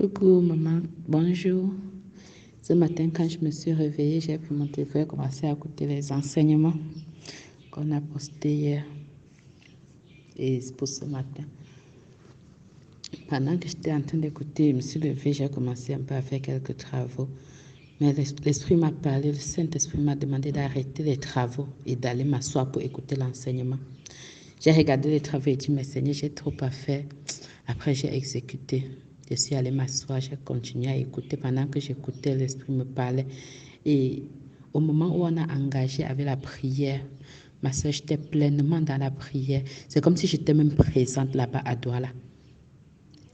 Coucou maman, bonjour. Ce matin, quand je me suis réveillée, j'ai pris mon téléphone et commencé à écouter les enseignements qu'on a postés hier. Et c'est pour ce matin. Pendant que j'étais en train d'écouter, je me suis levée, j'ai commencé un peu à faire quelques travaux. Mais l'Esprit m'a parlé, le Saint-Esprit m'a demandé d'arrêter les travaux et d'aller m'asseoir pour écouter l'enseignement. J'ai regardé les travaux et dit, mais Seigneur, j'ai trop à faire. Après, j'ai exécuté. Je suis allée m'asseoir, j'ai continué à écouter. Pendant que j'écoutais, l'Esprit me parlait. Et au moment où on a engagé avec la prière, ma soeur, j'étais pleinement dans la prière. C'est comme si j'étais même présente là-bas à Douala.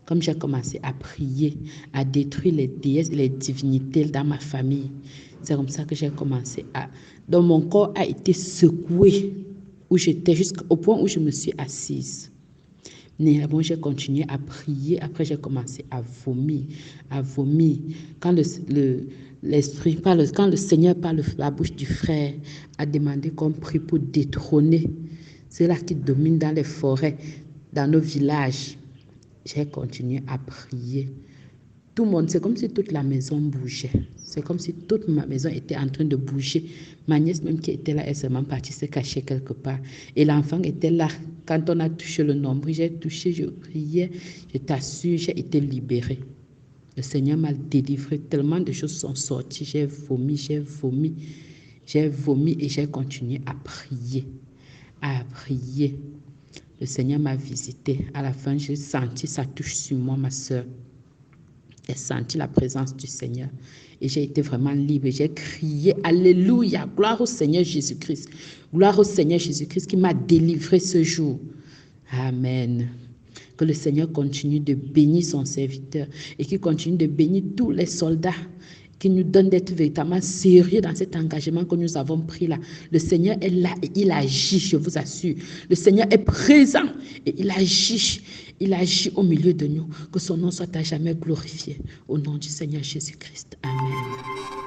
Comme j'ai commencé à prier, à détruire les déesses et les divinités dans ma famille, c'est comme ça que j'ai commencé à... Donc mon corps a été secoué, où j'étais jusqu'au point où je me suis assise. Néanmoins, j'ai continué à prier. Après, j'ai commencé à vomir, à vomir. Quand l'Esprit parle, quand le Seigneur parle la bouche du frère, a demandé qu'on prie pour détrôner ceux-là qui dominent dans les forêts, dans nos villages. J'ai continué à prier. Tout le monde, c'est comme si toute la maison bougeait. C'est comme si toute ma maison était en train de bouger. Ma nièce même qui était là, elle s'est même partie se cacher quelque part. Et l'enfant était là. Quand on a touché le nombril, j'ai touché, je priais. Je t'assure, j'ai été libérée. Le Seigneur m'a délivré. Tellement de choses sont sorties. J'ai vomi, j'ai vomi. J'ai vomi et j'ai continué à prier. À prier. Le Seigneur m'a visité. À la fin, j'ai senti sa touche sur moi, ma soeur. J'ai senti la présence du Seigneur et j'ai été vraiment libre. J'ai crié Alléluia, gloire au Seigneur Jésus-Christ. Gloire au Seigneur Jésus-Christ qui m'a délivré ce jour. Amen. Que le Seigneur continue de bénir son serviteur et qu'il continue de bénir tous les soldats qui nous donnent d'être véritablement sérieux dans cet engagement que nous avons pris là. Le Seigneur est là et il agit, je vous assure. Le Seigneur est présent et il agit. Il agit au milieu de nous. Que son nom soit à jamais glorifié. Au nom du Seigneur Jésus-Christ. Amen.